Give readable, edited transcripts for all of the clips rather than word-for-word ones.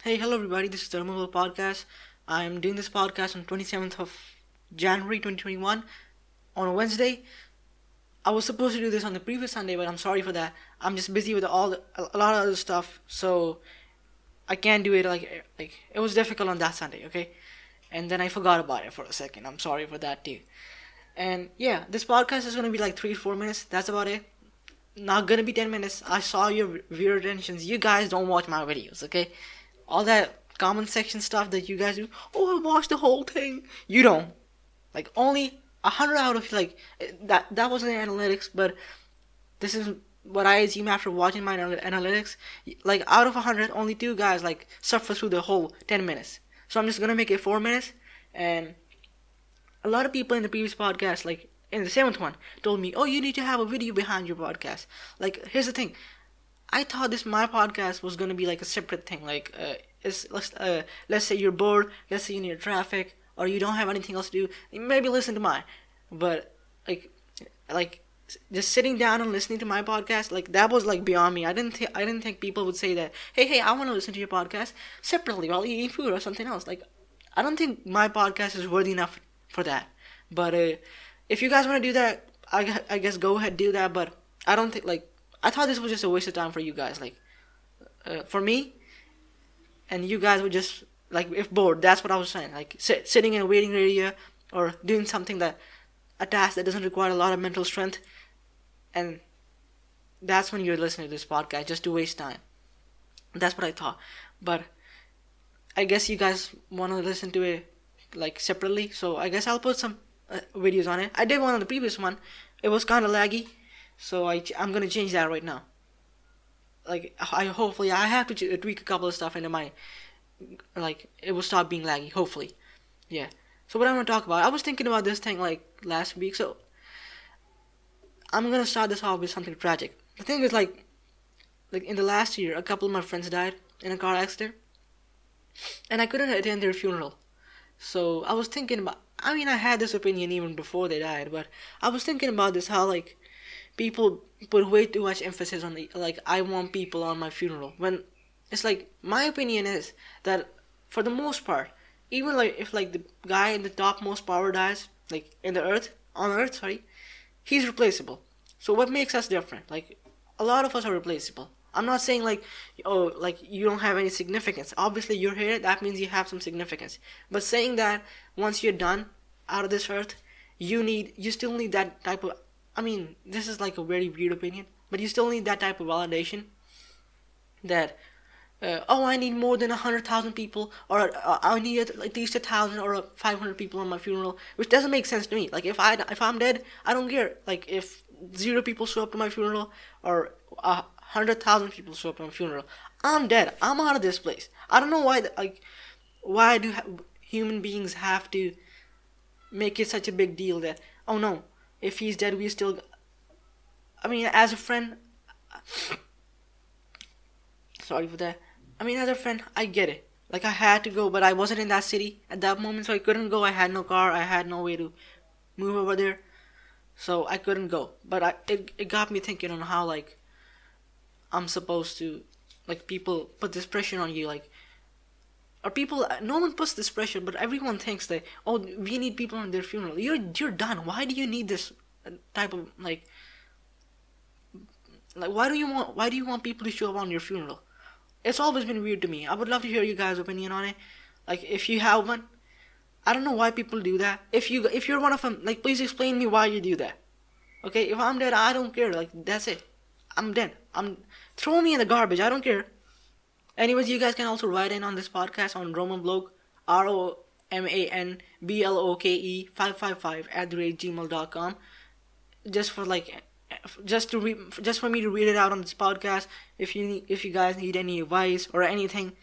Hey, hello everybody. This is the Bloke podcast. I'm doing this podcast on 27th of January 2021 on a Wednesday. I was supposed to do this on the previous Sunday, but I'm sorry for that. I'm just busy with a lot of other stuff, so I can't do it. Like it was difficult on that Sunday, okay? And then I forgot about it for a second. I'm sorry for that too. And yeah, this podcast is gonna be like 3 4 minutes. That's about it. Not gonna be 10 minutes. I saw your viewer attentions. You guys don't watch my videos, okay? All that comment section stuff that you guys do. Oh, I watched the whole thing. You don't. Like only 100 out of that wasn't analytics, but this is what I assume after watching my analytics. Like out of 100, only 2 guys like suffer through the whole 10 minutes. So I'm just gonna make it 4 minutes. And a lot of people in the previous podcast, like in the 7th one, told me, "Oh, you need to have a video behind your podcast." Like here's the thing. I thought this my podcast was gonna be like a separate thing. Like, let's say you're bored, let's say you're near traffic, or you don't have anything else to do. Maybe listen to mine. But like just sitting down and listening to my podcast, like that was like beyond me. I didn't think people would say that. Hey, I want to listen to your podcast separately while eating food or something else. Like, I don't think my podcast is worthy enough for that. But if you guys want to do that, I guess go ahead do that. But I don't think like. I thought this was just a waste of time for you guys. Like, for me, and you guys would just, like, if bored, that's what I was saying. Like, sitting in a waiting area or doing something a task that doesn't require a lot of mental strength, and that's when you're listening to this podcast, just to waste time. That's what I thought. But I guess you guys want to listen to it, like, separately, so I guess I'll put some videos on it. I did one on the previous one. It was kind of laggy. So I'm gonna change that right now. Like hopefully I have to tweak a couple of stuff into my like it will stop being laggy. Hopefully, yeah. So what I'm gonna talk about? I was thinking about this thing like last week. So I'm gonna start this off with something tragic. The thing is like in the last year, a couple of my friends died in a car accident, and I couldn't attend their funeral. So I was thinking about. I mean, I had this opinion even before they died, but I was thinking about this how like people put way too much emphasis on the like I want people on my funeral when it's like my opinion is that for the most part, even like if like the guy in the topmost power dies like in the earth on earth, sorry, he's replaceable. So what makes us different? Like a lot of us are replaceable. I'm not saying like oh like you don't have any significance. Obviously you're here, that means you have some significance. But saying that once you're done out of this earth, you still need that type of I mean, this is like a very weird opinion, but you still need that type of validation that, oh, I need more than 100,000 people, or I need at least 1,000 or 500 people on my funeral, which doesn't make sense to me. Like, if I'm dead, I don't care. Like, if 0 people show up to my funeral, or 100,000 people show up to my funeral, I'm dead. I'm out of this place. I don't know why do human beings have to make it such a big deal that, oh no, if he's dead, we still. I mean, as a friend. Sorry for that. I mean, as a friend, I get it. Like, I had to go, but I wasn't in that city at that moment, so I couldn't go. I had no car. I had no way to move over there. So I couldn't go. But it got me thinking on how, like, I'm supposed to. Like, people put this pressure on you, like. Or people, no one puts this pressure, but everyone thinks that, oh, we need people on their funeral. You're done. Why do you need this type of like why do you want people to show up on your funeral? It's always been weird to me. I would love to hear you guys' opinion on it. Like if you have one, I don't know why people do that. If you're one of them, like please explain me why you do that. Okay, if I'm dead, I don't care. Like that's it. I'm dead. Throw me in the garbage. I don't care. Anyways, you guys can also write in on this podcast on Roman Bloke, ROMANBLOKE 555 @gmail.com. Just for like, just for me to read it out on this podcast. If you guys need any advice or anything,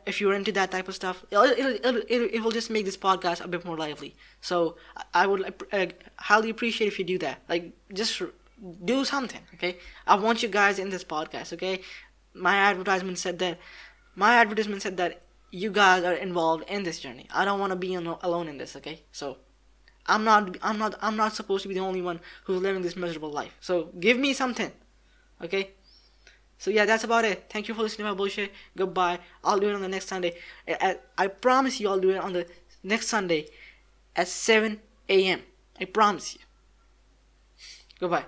if you're into that type of stuff, it will just make this podcast a bit more lively. So I would highly appreciate if you do that. Like just do something, okay? I want you guys in this podcast, okay? My advertisement said that you guys are involved in this journey. I don't want to be alone in this, okay? So I'm not supposed to be the only one who's living this miserable life. So give me something, okay? So yeah, that's about it. Thank you for listening to my bullshit. Goodbye. I'll do it on the next Sunday. I promise you I'll do it on the next Sunday at 7 a.m. I promise you. Goodbye.